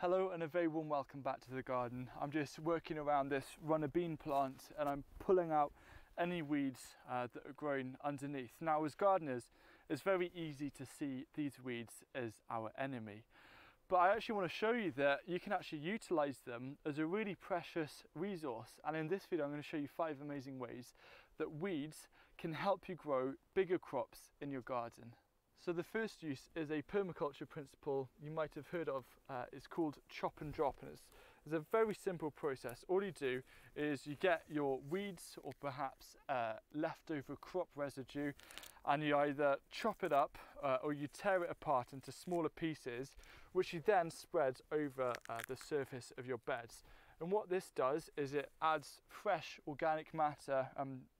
Hello and a very warm welcome back to the garden. I'm just working around this runner bean plant and I'm pulling out any weeds that are growing underneath. Now, as gardeners, it's very easy to see these weeds as our enemy. But I actually want to show you that you can actually utilize them as a really precious resource. And in this video, I'm going to show you 5 amazing ways that weeds can help you grow bigger crops in your garden. So the first use is a permaculture principle you might have heard of. It's called chop and drop, and it's a very simple process. All you do is you get your weeds or perhaps leftover crop residue, and you either chop it up or you tear it apart into smaller pieces, which you then spread over the surface of your beds. And what this does is it adds fresh organic matter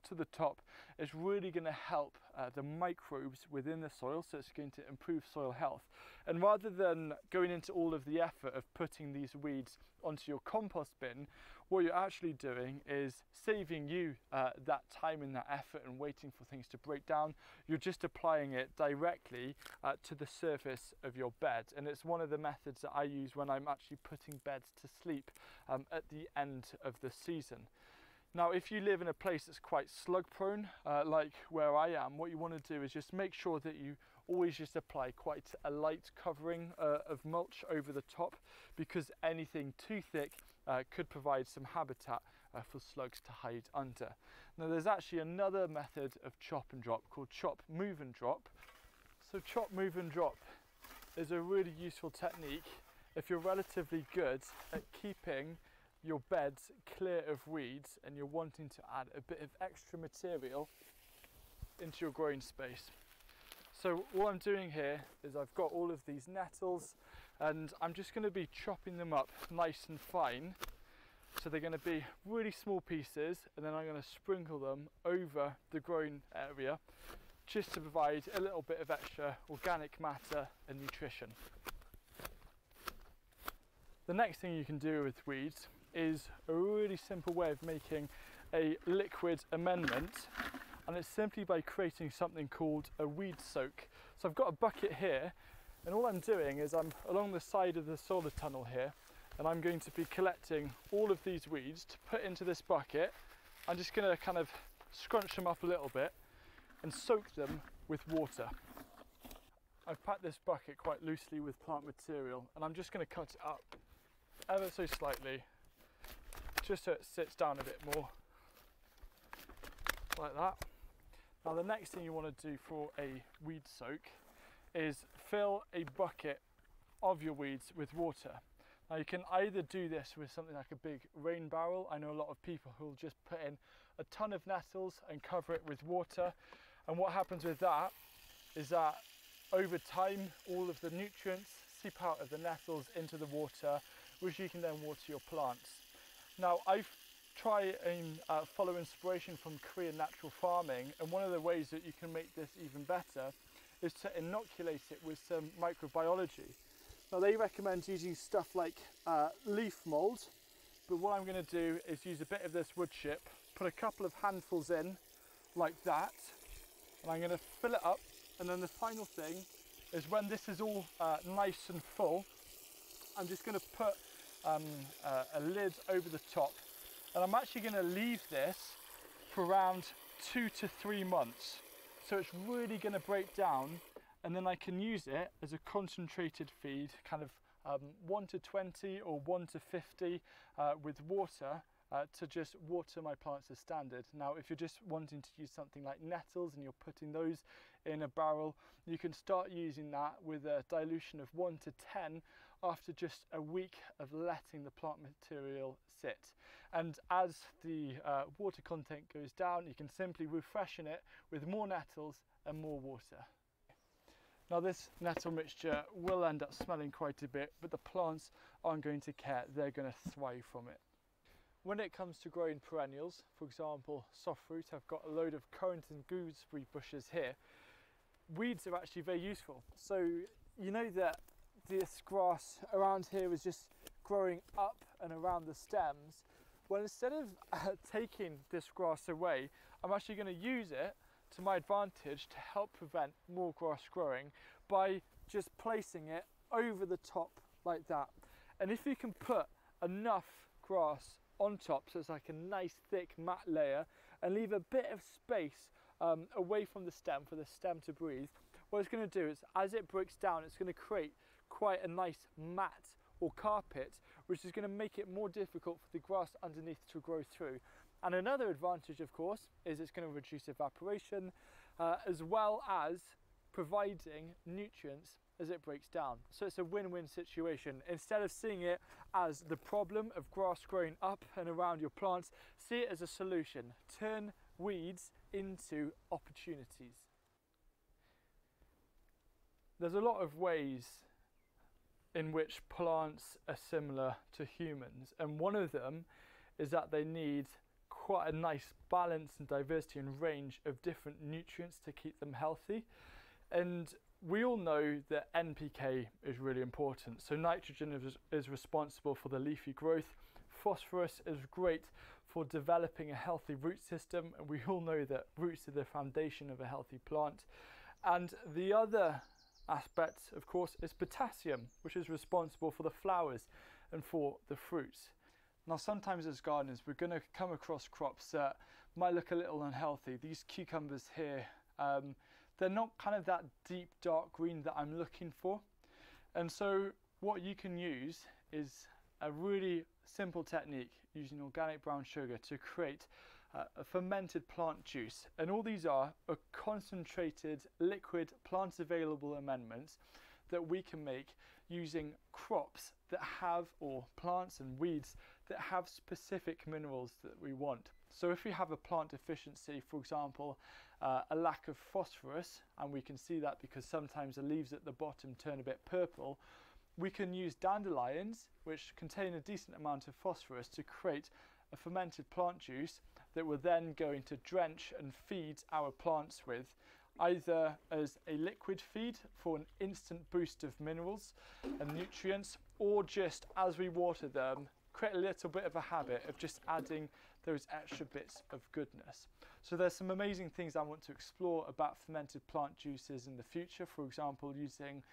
to the top. It's really going to help the microbes within the soil, so it's going to improve soil health. And rather than going into all of the effort of putting these weeds onto your compost bin, what you're actually doing is saving you that time and that effort and waiting for things to break down. You're just applying it directly to the surface of your bed. And it's one of the methods that I use when I'm actually putting beds to sleep at the end of the season. Now, if you live in a place that's quite slug prone, like where I am, what you want to do is just make sure that you always just apply quite a light covering of mulch over the top, because anything too thick could provide some habitat for slugs to hide under. Now, there's actually another method of chop and drop called chop, move and drop. So chop, move and drop is a really useful technique if you're relatively good at keeping your beds clear of weeds and you're wanting to add a bit of extra material into your growing space. So what I'm doing here is I've got all of these nettles and I'm just going to be chopping them up nice and fine. So they're going to be really small pieces, and then I'm going to sprinkle them over the growing area just to provide a little bit of extra organic matter and nutrition. The next thing you can do with weeds is a really simple way of making a liquid amendment, and it's simply by creating something called a weed soak. So I've got a bucket here, and all I'm doing is I'm along the side of the solar tunnel here, and I'm going to be collecting all of these weeds to put into this bucket. I'm just going to kind of scrunch them up a little bit and soak them with water. I've packed this bucket quite loosely with plant material, and I'm just going to cut it up ever so slightly, just so it sits down a bit more, like that. Now, the next thing you want to do for a weed soak is fill a bucket of your weeds with water. Now, you can either do this with something like a big rain barrel. I know a lot of people who will just put in a ton of nettles and cover it with water, and what happens with that is that over time all of the nutrients seep out of the nettles into the water, which you can then water your plants. Now, I've tried and follow inspiration from Korean natural farming, and one of the ways that you can make this even better is to inoculate it with some microbiology. Now, they recommend using stuff like leaf mould, but what I'm going to do is use a bit of this wood chip, put a couple of handfuls in like that, and I'm going to fill it up. And then the final thing is, when this is all nice and full, I'm just going to put a lid over the top, and I'm actually going to leave this for around 2 to 3 months. So it's really going to break down, and then I can use it as a concentrated feed, kind of 1 to 20 or 1 to 50 with water, to just water my plants as standard. Now, if you're just wanting to use something like nettles and you're putting those in a barrel, you can start using that with a dilution of 1 to 10 after just a week of letting the plant material sit. And as the water content goes down, you can simply refreshen it with more nettles and more water. Now, this nettle mixture will end up smelling quite a bit, but the plants aren't going to care. They're going to thrive from it. When it comes to growing perennials, for example soft fruit, I've got a load of currant and gooseberry bushes here. Weeds are actually very useful. So you know that this grass around here is just growing up and around the stems. Well, instead of taking this grass away, I'm actually going to use it to my advantage to help prevent more grass growing by just placing it over the top like that. And if you can put enough grass on top, so it's like a nice thick mat layer, and leave a bit of space away from the stem for the stem to breathe, what it's going to do is, as it breaks down, it's going to create quite a nice mat or carpet, which is going to make it more difficult for the grass underneath to grow through. And another advantage, of course, is it's going to reduce evaporation, as well as providing nutrients as it breaks down. So it's a win-win situation. Instead of seeing it as the problem of grass growing up and around your plants, see it as a solution. Turn weeds into opportunities. There's a lot of ways in which plants are similar to humans, and one of them is that they need quite a nice balance and diversity and range of different nutrients to keep them healthy. And we all know that NPK is really important. So nitrogen is responsible for the leafy growth. Phosphorus is great for developing a healthy root system, and we all know that roots are the foundation of a healthy plant. And the other aspect, of course, is potassium, which is responsible for the flowers and for the fruits. Now, sometimes as gardeners, we're going to come across crops that might look a little unhealthy. These cucumbers here, they're not kind of that deep dark green that I'm looking for. And so what you can use is a really simple technique using organic brown sugar to create a fermented plant juice. And all these are concentrated liquid plant available amendments that we can make using crops that have, or plants and weeds that have specific minerals that we want. So if we have a plant deficiency, for example, a lack of phosphorus, and we can see that because sometimes the leaves at the bottom turn a bit purple, we can use dandelions, which contain a decent amount of phosphorus, to create a fermented plant juice that we're then going to drench and feed our plants with, either as a liquid feed for an instant boost of minerals and nutrients, or just as we water them, create a little bit of a habit of just adding those extra bits of goodness. So there's some amazing things I want to explore about fermented plant juices in the future, for example using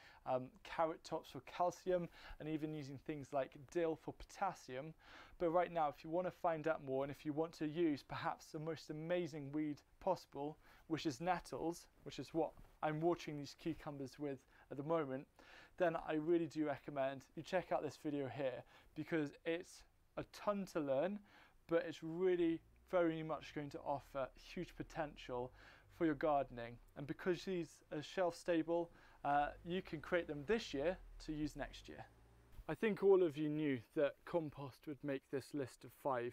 carrot tops for calcium, and even using things like dill for potassium. But right now, if you want to find out more, and if you want to use perhaps the most amazing weed possible, which is nettles, which is what I'm watering these cucumbers with at the moment, then I really do recommend you check out this video here, because it's a ton to learn, but it's really very much going to offer huge potential for your gardening. And because these are shelf stable, you can create them this year to use next year. I think all of you knew that compost would make this list of 5,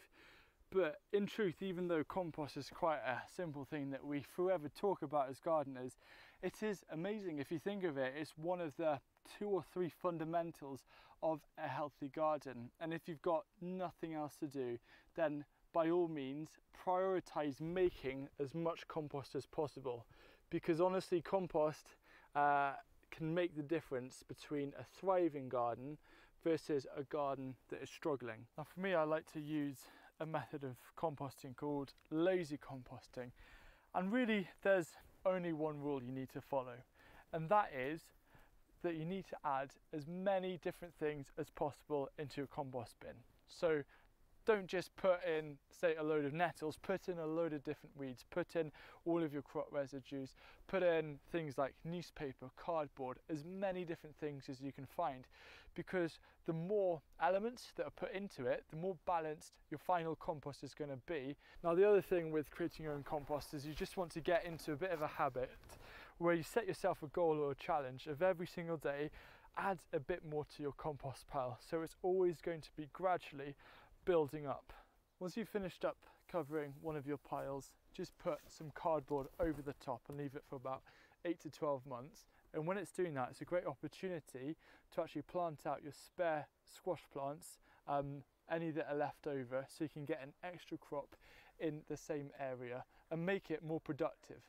but in truth, even though compost is quite a simple thing that we forever talk about as gardeners, it is amazing. If you think of it, it's one of the 2 or 3 fundamentals of a healthy garden. And if you've got nothing else to do, then by all means prioritize making as much compost as possible, because honestly, compost can make the difference between a thriving garden versus a garden that is struggling. Now for me, I like to use a method of composting called lazy composting, and really there's only one rule you need to follow, and that is that you need to add as many different things as possible into a compost bin. So don't just put in, say, a load of nettles, put in a load of different weeds, put in all of your crop residues, put in things like newspaper, cardboard, as many different things as you can find, because the more elements that are put into it, the more balanced your final compost is going to be. Now the other thing with creating your own compost is you just want to get into a bit of a habit where you set yourself a goal or a challenge of every single day add a bit more to your compost pile, so it's always going to be gradually building up. Once you've finished up covering one of your piles, just put some cardboard over the top and leave it for about 8 to 12 months. And when it's doing that, it's a great opportunity to actually plant out your spare squash plants, any that are left over, so you can get an extra crop in the same area and make it more productive.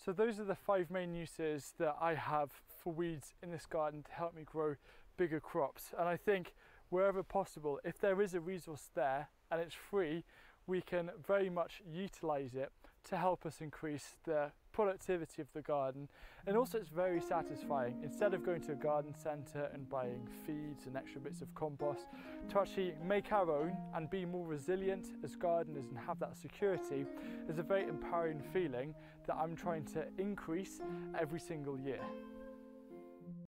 So those are the 5 main uses that I have for weeds in this garden to help me grow bigger crops. And I think wherever possible, if there is a resource there and it's free, we can very much utilize it to help us increase the productivity of the garden. And also it's very satisfying, instead of going to a garden centre and buying feeds and extra bits of compost, to actually make our own and be more resilient as gardeners and have that security is a very empowering feeling that I'm trying to increase every single year.